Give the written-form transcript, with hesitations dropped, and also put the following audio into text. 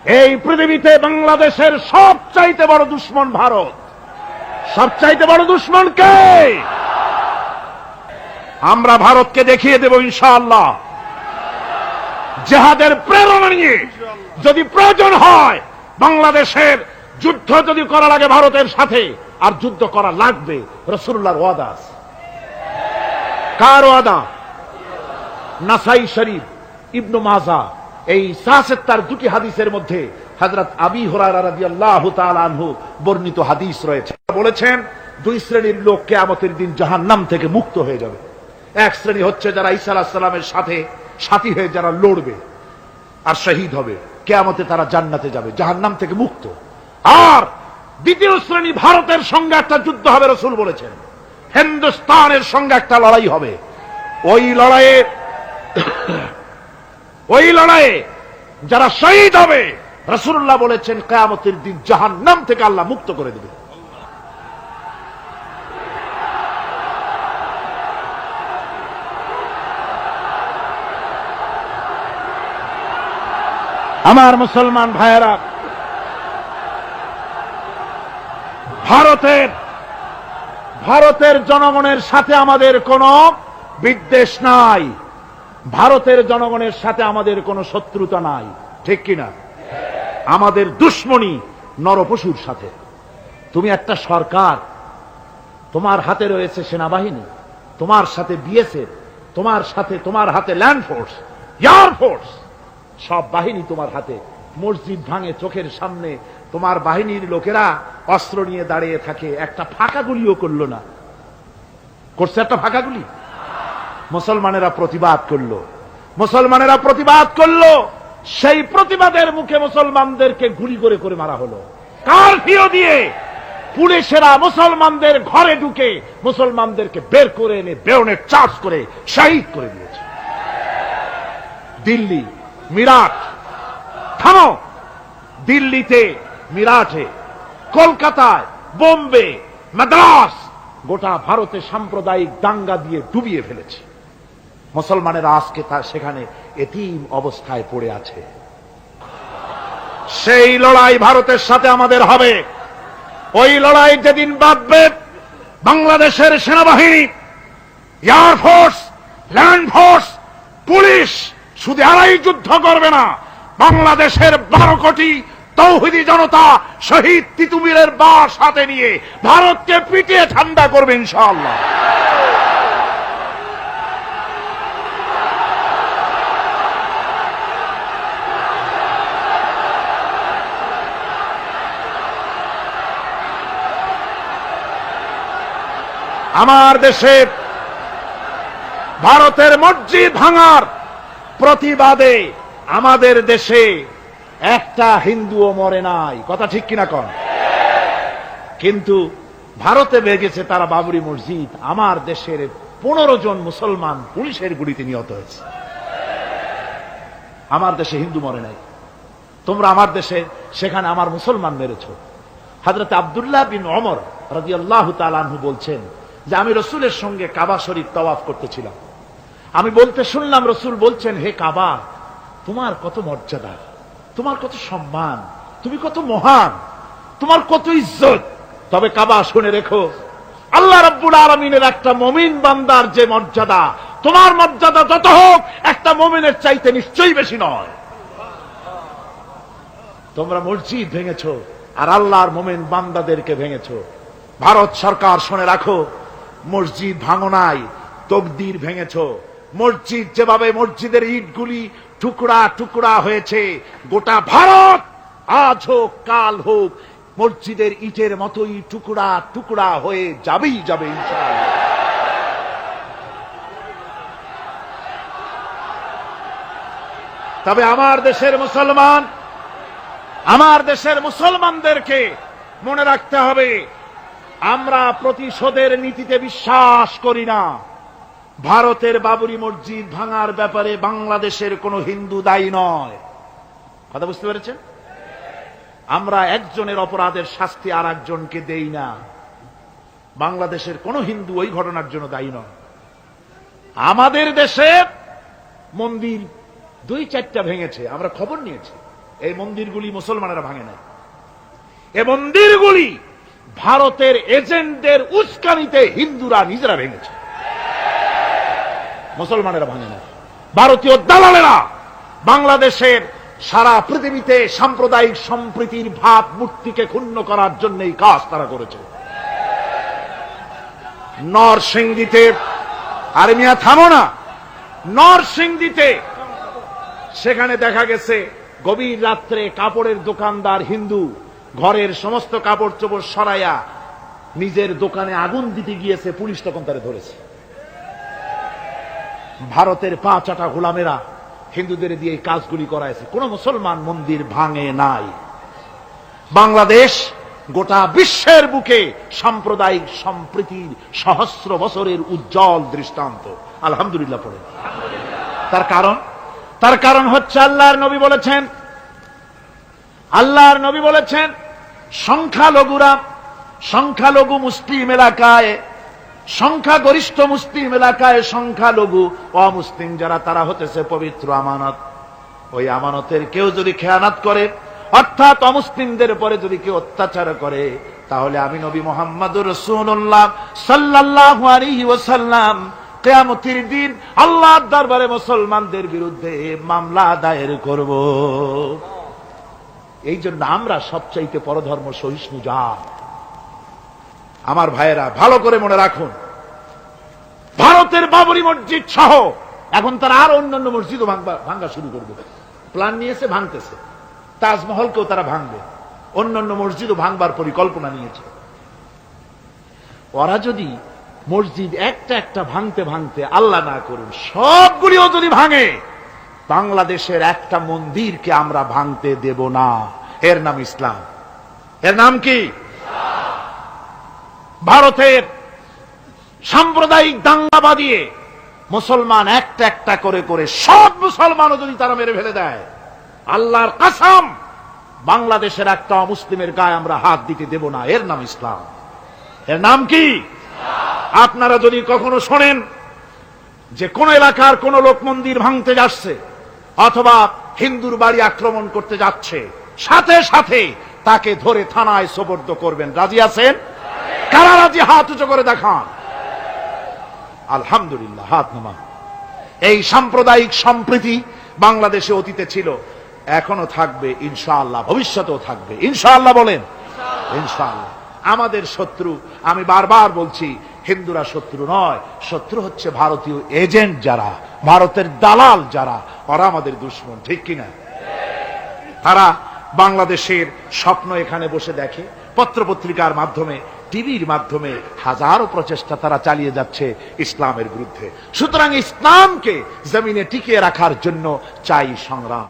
এই পৃথিবীতে বাংলাদেশের সবচাইতে বড় দুশমন ভারত। সবচাইতে বড় দুশমন কে? আমরা ভারতকে দেখিয়ে দেব ইনশাআল্লাহ। জিহাদের প্রেরণা নিয়ে যদি প্রয়োজন হয় বাংলাদেশের যুদ্ধ যদি করা লাগে ভারতের সাথে, আর যুদ্ধ করা লাগবে, রাসূলুল্লাহর ওয়াদা আছে। কার ওয়াদা? নাসাই শরীফ, ইবনে মাজাহ, এই ৭৭ দুটি হাদিসের মধ্যে হযরত আবী হুরায়রা রাদিয়াল্লাহু তাআলা আনহু বর্ণিত হাদিস রয়েছে। বলেছেন দুই শ্রেণীর লোক কিয়ামতের দিন জাহান্নাম থেকে মুক্ত হয়ে যাবে। এক শ্রেণী হচ্ছে যারা ঈসা আলাইহিস সালামের সাথে সাথী হয়ে যারা লড়বে আর শহীদ হবে, কিয়ামতে তারা জান্নাতে যাবে, জাহান্নাম থেকে মুক্ত। আর দ্বিতীয় শ্রেণী, ভারতের সঙ্গে একটা যুদ্ধ হবে, রাসূল বলেছেন হিন্দুস্তানের সঙ্গে একটা লড়াই হবে। ওই লড়াইয়ে যারা শহীদ হবে, রাসূলুল্লাহ বলেছেন কিয়ামতের দিন জাহান্নাম থেকে আল্লাহ মুক্ত করে দেবে। আমার মুসলমান ভাইয়েরা, ভারতের জনগণের সাথে আমাদের কোনো বিদ্বেষ নাই, ভারতের জনগণের সাথে আমাদের কোনো শত্রুতা নাই, ঠিক কিনা? আমাদের দুশমনী নরপশুর সাথে। তুমি একটা সরকার, তোমার হাতে রয়েছে সেনাবাহিনী, তোমার সাথে বিএসএফ, তোমার হাতে ল্যান্ড ফোর্স, এয়ার ফোর্স, সব বাহিনী তোমার হাতে। মসজিদ ভাঙে চোখের সামনে, তোমার বাহিনীর লোকেরা অস্ত্র নিয়ে দাঁড়িয়ে থাকে, একটা ফাঁকা গুলিও করলো না। করছে একটা ফাঁকা গুলি? মুসলমানেরা প্রতিবাদ করলো, সেই প্রতিবাদের মুখে মুসলমানদেরকে গুলি করে করে মারা হলো। কারফিউ দিয়ে পুলিশেরা মুসলমানদের ঘরে ঢুকে মুসলমানদেরকে বের করে এনে বেয়নেট চার্জ করে শহীদ করে দিয়েছে। দিল্লি, মিরাট, থামো। দিল্লিতে, মিরাটে, কলকাতায়, বোম্বে, মাদ্রাস, গোটা ভারতে সাম্প্রদায়িক দাঙ্গা দিয়ে ডুবিয়ে ফেলেছে। মুসলমানেরা আজকে সেখানে এতিম অবস্থায় পড়ে আছে। সেই লড়াই ভারতের সাথে আমাদের হবে। ওই লড়াই যেদিন বাঁধবে, বাংলাদেশের সেনাবাহিনী, air force, land force, police শুধু এরাই যুদ্ধ করবে না, বাংলাদেশের 12 কোটি তৌহিদি জনতা শহীদ তিতুমিরের বাস হাতে নিয়ে ভারতকে পিটিয়ে ঠান্ডা করবে ইনশাআল্লাহ। আমার দেশে ভারতের মসজিদ ভাঙার প্রতিবাদে আমাদের দেশে একটা হিন্দুও মরে নাই, কথা ঠিক কিনা কন? কিন্তু ভারতে ভেঙেছে তারা বাবরি মসজিদ, আমার দেশের 15 জন মুসলমান পুলিশের গুলিতে নিহত হয়েছে। আমার দেশে হিন্দু মরে নাই, তোমরা আমার দেশে সেখানে আমার মুসলমান মেরেছ। হযরত আব্দুল্লাহ বিন ওমর রাদিয়াল্লাহু তাআলা আনহু বলছেন যে আমি রাসূলের সঙ্গে কাবা শরীফ তাওয়াফ করতেছিলাম, আমি বলতে শুনলাম রাসূল বলছেন, হে কাবা, তোমার কত মর্যাদা, তোমার কত সম্মান, তুমি কত মহান, তোমার কত ইজ্জত। তবে কাবা শুনে রেখো, আল্লাহ রাব্বুল আলামিনের একটা মুমিন বান্দার যে মর্যাদা, তোমার মর্যাদা যত হোক একটা মুমিনের চাইতে নিশ্চয়ই বেশি নয়। তোমরা মসজিদ ভেঙেছো আর আল্লাহর মুমিন বান্দাদেরকে ভেঙেছো। ভারত সরকার শুনে রাখো, মসজিদ ভাঙো নাই, তকদির ভেঙেছো। মসজিদ যেভাবে মসজিদের ইটগুলি টুকরা টুকরা হয়েছে, গোটা ভারত আজ হোক কাল হোক মসজিদের ইটের মতোই টুকরা টুকরা হয়ে যাবেই যাবে ইনশাআল্লাহ। তবে আমার দেশের মুসলমানদেরকে মনে রাখতে হবে, আমরা প্রতিশোধের নীতিতে বিশ্বাস করি না। ভারতের বাবরি মসজিদ ভাঙার ব্যাপারে বাংলাদেশের কোন হিন্দু দায়ী নয়, কথা বুঝতে পেরেছেন? আমরা একজনের অপরাধের শাস্তি আর একজনকে দেই না। বাংলাদেশের কোন হিন্দু ওই ঘটনার জন্য দায়ী নয়। আমাদের দেশে মন্দির 2-4টা ভেঙেছে, আমরা খবর নিয়েছি, এই মন্দিরগুলি মুসলমানেরা ভাঙে নাই, এই মন্দিরগুলি ভারতের এজেন্টদের উস্কানিতে হিন্দুরা নিজেরা ভেঙেছে, মুসলমানেরা ভাঙে না। ভারতীয় দালালেরা বাংলাদেশের সারা পৃথিবীতে সাম্প্রদায়িক সম্প্রীতির ভাবমূর্তিকে ক্ষুণ্ণ করার জন্য এই কাজ তারা করেছে। নরসিংদীতে, আরে মিয়া থামো না, নরসিংদীতে সেখানে দেখা গেছে গভীর রাত্রে কাপড়ের দোকানদার হিন্দু ঘরের সমস্ত কাপড় চোপড় সরাইয়া নিজের দোকানে আগুন দিতে গিয়েছে, পুলিশ তখন তারে ধরেছে। ভারতের 5 গোলামেরা হিন্দুদের দিয়ে এই কাজগুলি করাইছে, কোন মুসলমান মন্দির ভাঙে নাই। বাংলাদেশ গোটা বিশ্বের বুকে সাম্প্রদায়িক সম্প্রীতির সহস্র বছরের উজ্জ্বল দৃষ্টান্ত। আলহামদুলিল্লাহ পড়ে। তার কারণ হচ্ছে আল্লাহর নবী বলেছেন সংখ্যালঘু মুসলিম এলাকায়, সংখ্যাগরিষ্ঠ মুসলিম এলাকায় সংখ্যালঘু অমুসলিম যারা, তারা হতেছে পবিত্র আমানত। ওই আমানতের কেউ যদি খেয়ানত করে, অর্থাৎ অমুসলিমদের পরে যদি কেউ অত্যাচার করে, তাহলে আমি নবী মুহাম্মদুর রাসূলুল্লাহ সাল্লাল্লাহু আলাইহি ওয়াসাল্লাম কিয়ামতের দিন আল্লাহর দরবারে মুসলমানদের বিরুদ্ধে মামলা দায়ের করব। এই জন্য আমরা সবচাইতে পরধর্ম সহিষ্ণু জাত। আমার ভাইয়েরা ভালো করে মনে রাখুন, ভারতের বাবরি মসজিদ সহ এখন তারা আর অন্যান্য মসজিদও ভাঙ্গা শুরু করবে, প্ল্যান নিয়েছে, ভাঙতেছে। তাজমহলকেও তারা ভাঙবে, অন্যান্য মসজিদও ভাঙবার পরিকল্পনা নিয়েছে। ওরা যদি মসজিদ একটা ভাঙতে ভাঙতে আল্লাহ না করুন সবগুলিও যদি ভাঙে, বাংলাদেশের একটা মন্দিরকে আমরা ভাঙতে দেব না। এর নাম ইসলাম। এর নাম কি? ভারতের সাম্প্রদায়িক দাঙ্গা বাঁধিয়ে মুসলমান একটা করে করে সব মুসলমানও যদি তারা মেরে ফেলে দেয়, আল্লাহর কসম বাংলাদেশের একটা মুসলিমের গায়ে আমরা হাত দিতে দেব না। এর নাম ইসলাম। এর নাম কি? আপনারা যদি কখনো শোনেন যে কোন এলাকার কোন লোক মন্দির ভাঙতে যাচ্ছে অথবা হিন্দুর বাড়ি আক্রমণ করতে যাচ্ছে, সাথে সাথে তাকে ধরে থানায় সোপর্দ করবেন। রাজি আছেন? কারা রাজি? হাত উঁচু করে দেখান। আলহামদুলিল্লাহ, হাত নামান। এই সাম্প্রদায়িক সম্প্রীতি বাংলাদেশে অতীতে ছিল, এখনো থাকবে ইনশাআল্লাহ, ভবিষ্যতেও থাকবে ইনশাআল্লাহ। বলেন ইনশাআল্লাহ। আমাদের শত্রু, আমি বারবার বলছি, হিন্দুরা শত্রু নয়, শত্রু হচ্ছে ভারতীয় এজেন্ট যারা, ভারতের দালাল যারা, ওরা আমাদের দুশমন। ঠিক কিনা? তারা বাংলাদেশের স্বপ্ন এখানে বসে দেখে, পত্রপত্রিকার মাধ্যমে, টিভির মাধ্যমে হাজারো প্রচেষ্টা তারা চালিয়ে যাচ্ছে ইসলামের বিরুদ্ধে। সুতরাং ইসলামকে জমিনে টিকিয়ে রাখার জন্য চাই সংগ্রাম।